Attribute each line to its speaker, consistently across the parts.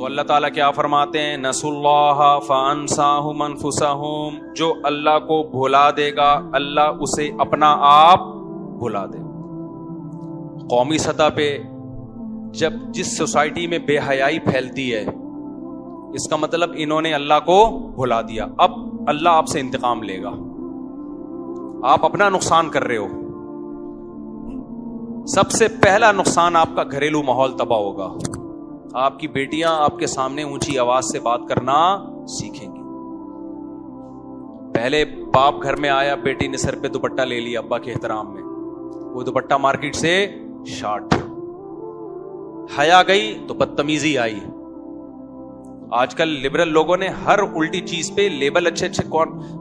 Speaker 1: تو اللہ تعالیٰ کیا فرماتے ہیں؟ نسوا اللہ فانساہم انفسہم، جو اللہ کو بھلا دے گا اللہ اسے اپنا آپ بھلا دے گا۔ قومی سطح پہ جب جس سوسائٹی میں بے حیائی پھیلتی ہے، اس کا مطلب انہوں نے اللہ کو بھلا دیا، اب اللہ آپ سے انتقام لے گا، آپ اپنا نقصان کر رہے ہو۔ سب سے پہلا نقصان آپ کا گھریلو ماحول تباہ ہوگا، آپ کی بیٹیاں آپ کے سامنے اونچی آواز سے بات کرنا سیکھیں گی۔ پہلے باپ گھر میں آیا، بیٹی نے سر پہ دوپٹہ لے لیا ابا کے احترام میں، وہ دوپٹہ مارکیٹ سے شارٹ، حیا گئی تو بدتمیزی آئی۔ آج کل لبرل لوگوں نے ہر الٹی چیز پہ لیبل اچھے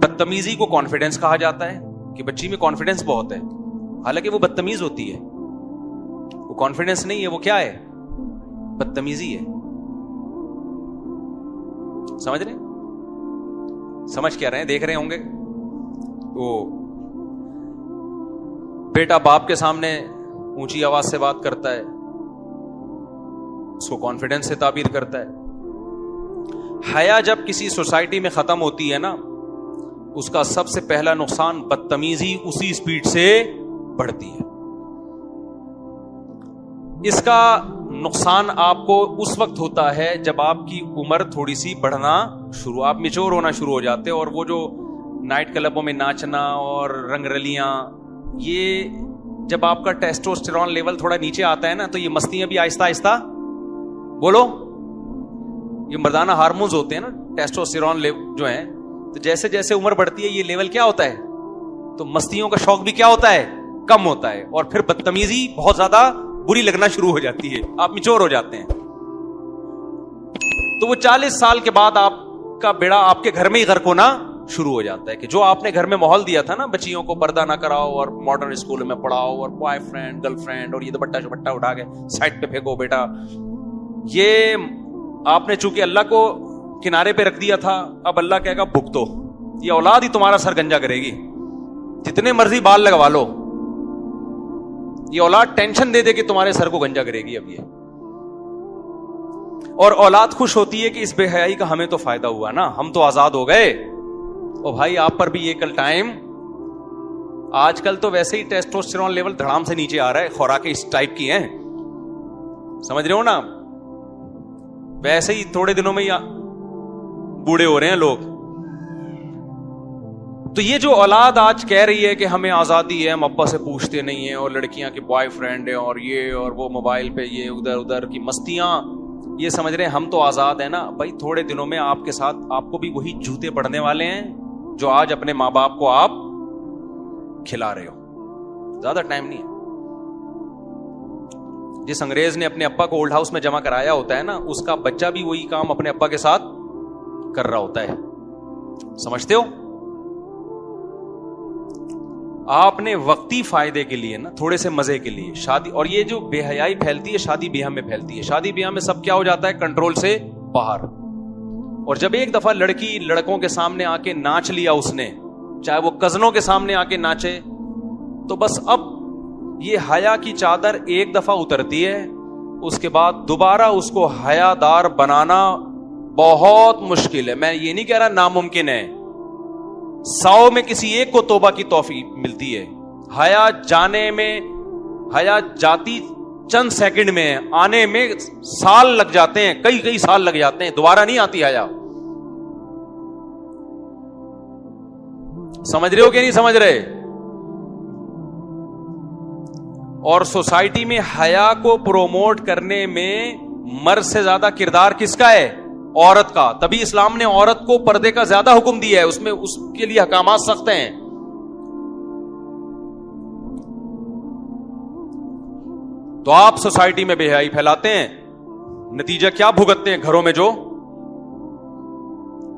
Speaker 1: بدتمیزی کو کانفیڈنس کہا جاتا ہے کہ بچی میں کانفیڈنس بہت ہے، حالانکہ وہ بدتمیز ہوتی ہے، وہ کانفیڈنس نہیں ہے، وہ کیا ہے؟ بدتمیزی ہے۔ سمجھ رہے؟ سمجھ کیا رہے ہیں؟ دیکھ رہے ہوں گے وہ بیٹا باپ کے سامنے اونچی آواز سے بات کرتا ہے، اس کو کانفیڈنس سے تعبیر کرتا ہے۔ حیا جب کسی سوسائٹی میں ختم ہوتی ہے نا، اس کا سب سے پہلا نقصان بدتمیزی اسی سپیڈ سے بڑھتی ہے۔ اس کا نقصان آپ کو اس وقت ہوتا ہے جب آپ کی عمر تھوڑی سی بڑھنا شروع، آپ میچور ہونا شروع ہو جاتے ہیں، اور وہ جو نائٹ کلبوں میں ناچنا اور رنگ رلیاں، یہ جب آپ کا ٹیسٹوسٹیرون لیول تھوڑا نیچے آتا ہے نا، تو یہ مستیاں بھی آہستہ آہستہ، بولو، یہ مردانہ ہارمونز ہوتے ہیں نا ٹیسٹوسٹیرون جو ہیں، تو جیسے جیسے عمر بڑھتی ہے یہ لیول کیا ہوتا ہے، تو مستیوں کا شوق بھی کیا ہوتا ہے؟ کم ہوتا ہے، اور پھر بدتمیزی بہت زیادہ بری لگنا شروع ہو جاتی ہے، آپ میچور ہو جاتے ہیں۔ تو وہ 40 سال کے بعد آپ کا بیڑا آپ کے گھر میں ہی غرق ہونا شروع ہو جاتا ہے کہ جو آپ نے گھر میں ماحول دیا تھا نا، بچیوں کو پردہ نہ کراؤ اور ماڈرن اسکول میں پڑھاؤ اور بوائے فرینڈ گرل فرینڈ اور یہ دوپٹہ اٹھا کے سائڈ پہ پھینکو بیٹا، یہ آپ نے چونکہ اللہ کو کنارے پہ رکھ دیا تھا، اب اللہ کہے گا بھگتو، یہ اولاد ہی تمہارا سر گنجا کرے گی، جتنے مرضی بال لگوا لو، یہ اولاد ٹینشن دے دے کہ تمہارے سر کو گنجا کرے گی اب یہ۔ اور اولاد خوش ہوتی ہے کہ اس بے حیائی کا ہمیں تو فائدہ ہوا نا، ہم تو آزاد ہو گئے۔ اور بھائی آپ پر بھی یہ کل ٹائم، آج کل تو ویسے ہی ٹیسٹوسٹیرون لیول دھڑام سے نیچے آ رہا ہے، خوراکیں اس ٹائپ کی ہیں، سمجھ رہے ہو نا، ویسے ہی تھوڑے دنوں میں بوڑھے ہو رہے ہیں لوگ۔ تو یہ جو اولاد آج کہہ رہی ہے کہ ہمیں آزادی ہے، ہم ابا سے پوچھتے نہیں ہیں، اور لڑکیاں کے بوائے فرینڈ ہیں اور یہ اور وہ موبائل پہ یہ ادھر ادھر کی مستیاں، یہ سمجھ رہے ہیں ہم تو آزاد ہیں نا، بھائی تھوڑے دنوں میں آپ کے ساتھ آپ کو بھی وہی جوتے پڑنے والے ہیں جو آج اپنے ماں باپ کو آپ کھلا رہے ہو، زیادہ ٹائم نہیں ہے۔ جس انگریز نے اپنے ابا کو اولڈ ہاؤس میں جمع کرایا ہوتا ہے نا، اس کا بچہ بھی وہی کام اپنے ابا کے ساتھ کر رہا ہوتا ہے، سمجھتے ہو؟ آپ نے وقتی فائدے کے لیے نا، تھوڑے سے مزے کے لیے شادی، اور یہ جو بے حیائی پھیلتی ہے شادی بیاہ میں پھیلتی ہے، شادی بیاہ میں سب کیا ہو جاتا ہے؟ کنٹرول سے باہر۔ اور جب ایک دفعہ لڑکی لڑکوں کے سامنے آ کے ناچ لیا اس نے، چاہے وہ کزنوں کے سامنے آ کے ناچے، تو بس اب یہ حیا کی چادر ایک دفعہ اترتی ہے، اس کے بعد دوبارہ اس کو حیا دار بنانا بہت مشکل ہے۔ میں یہ نہیں کہہ رہا ناممکن ہے، 100 میں کسی ایک کو توبہ کی توفیق ملتی ہے۔ حیا جانے میں، حیا جاتی چند سیکنڈ میں، آنے میں سال لگ جاتے ہیں، کئی سال لگ جاتے ہیں، دوبارہ نہیں آتی حیا۔ سمجھ رہے ہو کہ نہیں سمجھ رہے؟ اور سوسائٹی میں حیا کو پروموٹ کرنے میں مرد سے زیادہ کردار کس کا ہے؟ عورت کا۔ تبھی اسلام نے عورت کو پردے کا زیادہ حکم دیا ہے، اس میں اس کے لیے احکامات سخت ہیں۔ تو آپ سوسائٹی میں بے حیائی پھیلاتے ہیں، نتیجہ کیا بھگتتے ہیں گھروں میں؟ جو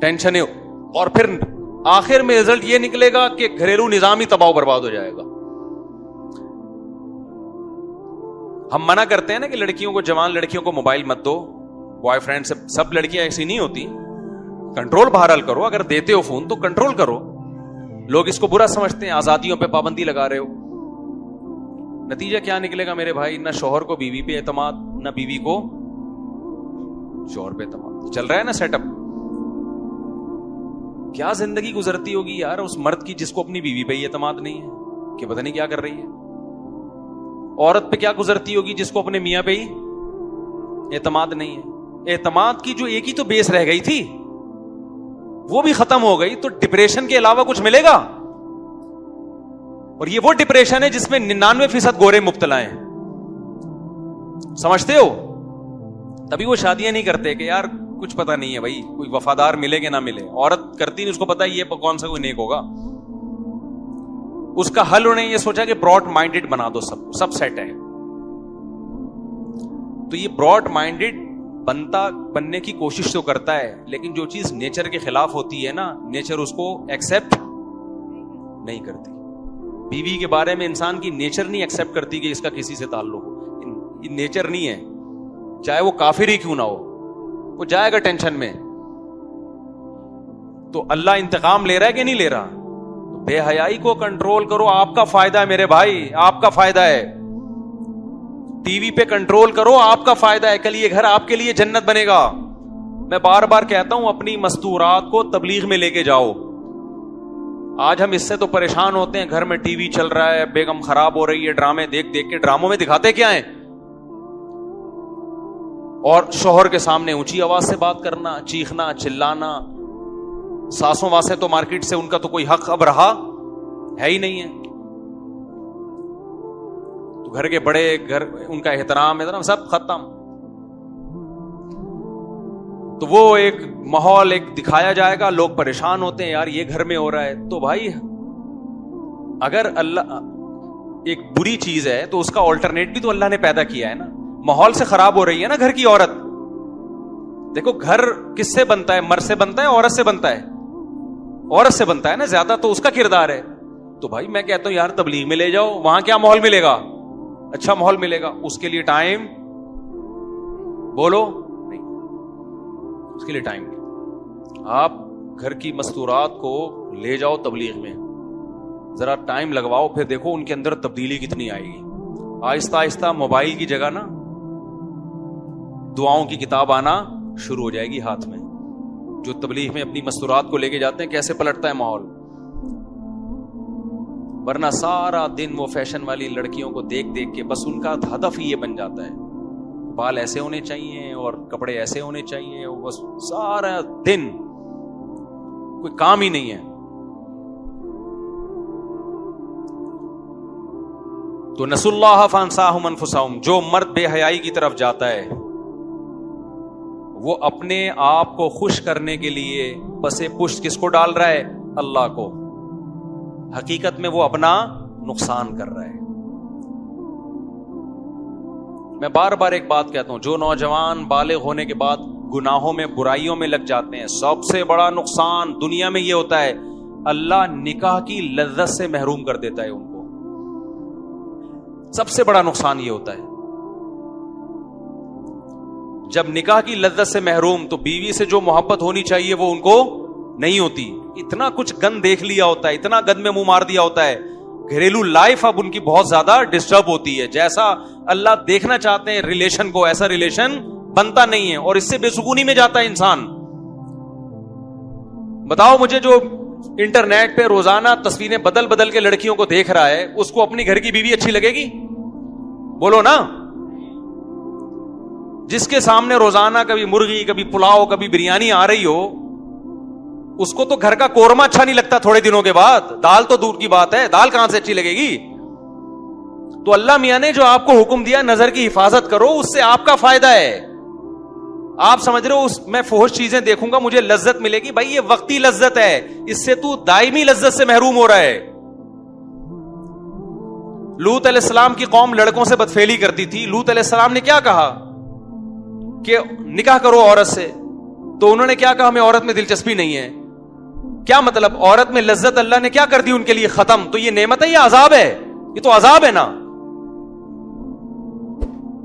Speaker 1: ٹینشن ہے، اور پھر آخر میں رزلٹ یہ نکلے گا کہ گھریلو نظام ہی تباہ و برباد ہو جائے گا۔ ہم منع کرتے ہیں نا کہ لڑکیوں کو، جوان لڑکیوں کو موبائل مت دو، بوائے فرینڈ سے، سب لڑکیاں ایسی نہیں ہوتی، کنٹرول بہرحال کرو، اگر دیتے ہو فون تو کنٹرول کرو۔ لوگ اس کو برا سمجھتے ہیں، آزادیوں پہ پابندی لگا رہے ہو، نتیجہ کیا نکلے گا میرے بھائی؟ نہ شوہر کو بیوی پہ اعتماد، نہ بیوی کو شوہر پہ اعتماد چل رہا ہے نا سیٹ اپ. کیا زندگی گزرتی ہوگی یار اس مرد کی جس کو اپنی بیوی پہ ہی اعتماد نہیں ہے کہ پتہ نہیں کیا کر رہی ہے. عورت پہ کیا گزرتی ہوگی جس کو اپنے میاں پہ ہی اعتماد نہیں ہے. اعتماد کی جو ایک ہی تو بیس رہ گئی تھی وہ بھی ختم ہو گئی, تو ڈپریشن کے علاوہ کچھ ملے گا؟ اور یہ وہ ڈپریشن ہے جس میں 99% گورے مبتلا ہیں, سمجھتے ہو؟ تبھی وہ شادیاں نہیں کرتے کہ یار کچھ پتہ نہیں ہے بھائی, کوئی وفادار ملے کہ نہ ملے. عورت کرتی نہیں, اس کو پتا یہ کون سا کوئی نیک ہوگا. اس کا حل انہوں نے یہ سوچا کہ براڈ مائنڈڈ بنا دو, سب سیٹ ہے. تو یہ براڈ مائنڈڈ بننے کی کوشش تو کرتا ہے, لیکن جو چیز نیچر کے خلاف ہوتی ہے نا, نیچر اس کو ایکسپٹ نہیں کرتی. بیوی کے بارے میں انسان کی نیچر نہیں ایکسپٹ کرتی کہ اس کا کسی سے تعلق ہو. یہ نیچر نہیں ہے, چاہے وہ کافر ہی کیوں نہ ہو, وہ جائے گا ٹینشن میں. تو اللہ انتقام لے رہا ہے کہ نہیں لے رہا؟ بے حیائی کو کنٹرول کرو, آپ کا فائدہ ہے میرے بھائی, آپ کا فائدہ ہے. ٹی وی پہ کنٹرول کرو, آپ کا فائدہ ہے. کل یہ گھر آپ کے لیے جنت بنے گا. میں بار بار کہتا ہوں اپنی مستورات کو تبلیغ میں لے کے جاؤ. آج ہم اس سے تو پریشان ہوتے ہیں, گھر میں ٹی وی چل رہا ہے, بیگم خراب ہو رہی ہے, ڈرامے دیکھ دیکھ کے. ڈراموں میں دکھاتے کیا ہیں؟ اور شوہر کے سامنے اونچی آواز سے بات کرنا, چیخنا, چلانا. ساسوں واسے تو مارکیٹ سے ان کا تو کوئی حق اب رہا ہے ہی نہیں ہے. تو گھر کے بڑے, گھر ان کا احترام سب ختم. تو وہ ایک ماحول ایک دکھایا جائے گا, لوگ پریشان ہوتے ہیں یار یہ گھر میں ہو رہا ہے. تو بھائی اگر اللہ ایک بری چیز ہے تو اس کا آلٹرنیٹ بھی تو اللہ نے پیدا کیا ہے نا. ماحول سے خراب ہو رہی ہے نا گھر کی عورت. دیکھو گھر کس سے بنتا ہے؟ مرد سے بنتا ہے, عورت سے بنتا ہے؟ عورت سے بنتا ہے نا, زیادہ تو اس کا کردار ہے. تو بھائی میں کہتا ہوں یار تبلیغ میں لے جاؤ, وہاں کیا ماحول ملے گا؟ اچھا ماحول ملے گا. اس کے لیے ٹائم بولو نہیں, اس کے لیے ٹائم نہیں. آپ گھر کی مستورات کو لے جاؤ تبلیغ میں, ذرا ٹائم لگواؤ, پھر دیکھو ان کے اندر تبدیلی کتنی آئے گی. آہستہ آہستہ موبائل کی جگہ نا دعاؤں کی کتاب آنا شروع ہو جائے گی ہاتھ میں. جو تبلیغ میں اپنی مستورات کو لے کے جاتے ہیں کیسے پلٹتا ہے ماحول. ورنہ سارا دن وہ فیشن والی لڑکیوں کو دیکھ دیکھ کے بس ان کا ہدف ہی یہ بن جاتا ہے, بال ایسے ہونے چاہیے اور کپڑے ایسے ہونے چاہیے, بس سارا دن کوئی کام ہی نہیں ہے. تو نسوا اللہ فانساہم انفسہم. جو مرد بے حیائی کی طرف جاتا ہے وہ اپنے آپ کو خوش کرنے کے لیے پسے پشت کس کو ڈال رہا ہے؟ اللہ کو. حقیقت میں وہ اپنا نقصان کر رہا ہے. میں بار بار ایک بات کہتا ہوں, جو نوجوان بالغ ہونے کے بعد گناہوں میں برائیوں میں لگ جاتے ہیں, سب سے بڑا نقصان دنیا میں یہ ہوتا ہے اللہ نکاح کی لذت سے محروم کر دیتا ہے ان کو. سب سے بڑا نقصان یہ ہوتا ہے جب نکاح کی لذت سے محروم, تو بیوی سے جو محبت ہونی چاہیے وہ ان کو نہیں ہوتی. اتنا کچھ گند دیکھ لیا ہوتا ہے, اتنا گند میں منہ مار دیا ہوتا ہے, گھریلو لائف اب ان کی بہت زیادہ ڈسٹرب ہوتی ہے. جیسا اللہ دیکھنا چاہتے ہیں ریلیشن کو, ایسا ریلیشن بنتا نہیں ہے, اور اس سے بے سکونی میں جاتا ہے انسان. بتاؤ مجھے, جو انٹرنیٹ پہ روزانہ تصویریں بدل بدل کے لڑکیوں کو دیکھ رہا ہے, اس کو اپنی گھر کی بیوی اچھی لگے گی؟ بولو نا. جس کے سامنے روزانہ کبھی مرغی, کبھی پلاؤ, کبھی بریانی آ رہی ہو, اس کو تو گھر کا قورمہ اچھا نہیں لگتا تھوڑے دنوں کے بعد. دال تو دور کی بات ہے, دال کہاں سے اچھی لگے گی؟ تو اللہ میاں نے جو آپ کو حکم دیا نظر کی حفاظت کرو, اس سے آپ کا فائدہ ہے. آپ سمجھ رہے ہو میں فحش چیزیں دیکھوں گا مجھے لذت ملے گی؟ بھائی یہ وقتی لذت ہے, اس سے تو دائمی لذت سے محروم ہو رہا ہے. لوط علیہ السلام کی قوم لڑکوں سے بدفعلی کرتی تھی. لوط علیہ السلام نے کیا کہا کہ نکاح کرو عورت سے, تو انہوں نے کیا کہا ہمیں عورت میں دلچسپی نہیں ہے. کیا مطلب؟ عورت میں لذت اللہ نے کیا کر دی ان کے لیے؟ ختم. تو یہ نعمت ہے یا عذاب ہے؟ یہ تو عذاب ہے نا.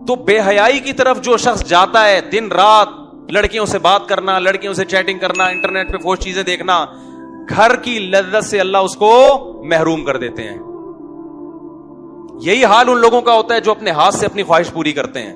Speaker 1: تو بے حیائی کی طرف جو شخص جاتا ہے, دن رات لڑکیوں سے بات کرنا, لڑکیوں سے چیٹنگ کرنا, انٹرنیٹ پہ فحش چیزیں دیکھنا, گھر کی لذت سے اللہ اس کو محروم کر دیتے ہیں. یہی حال ان لوگوں کا ہوتا ہے جو اپنے ہاتھ سے اپنی خواہش پوری کرتے ہیں.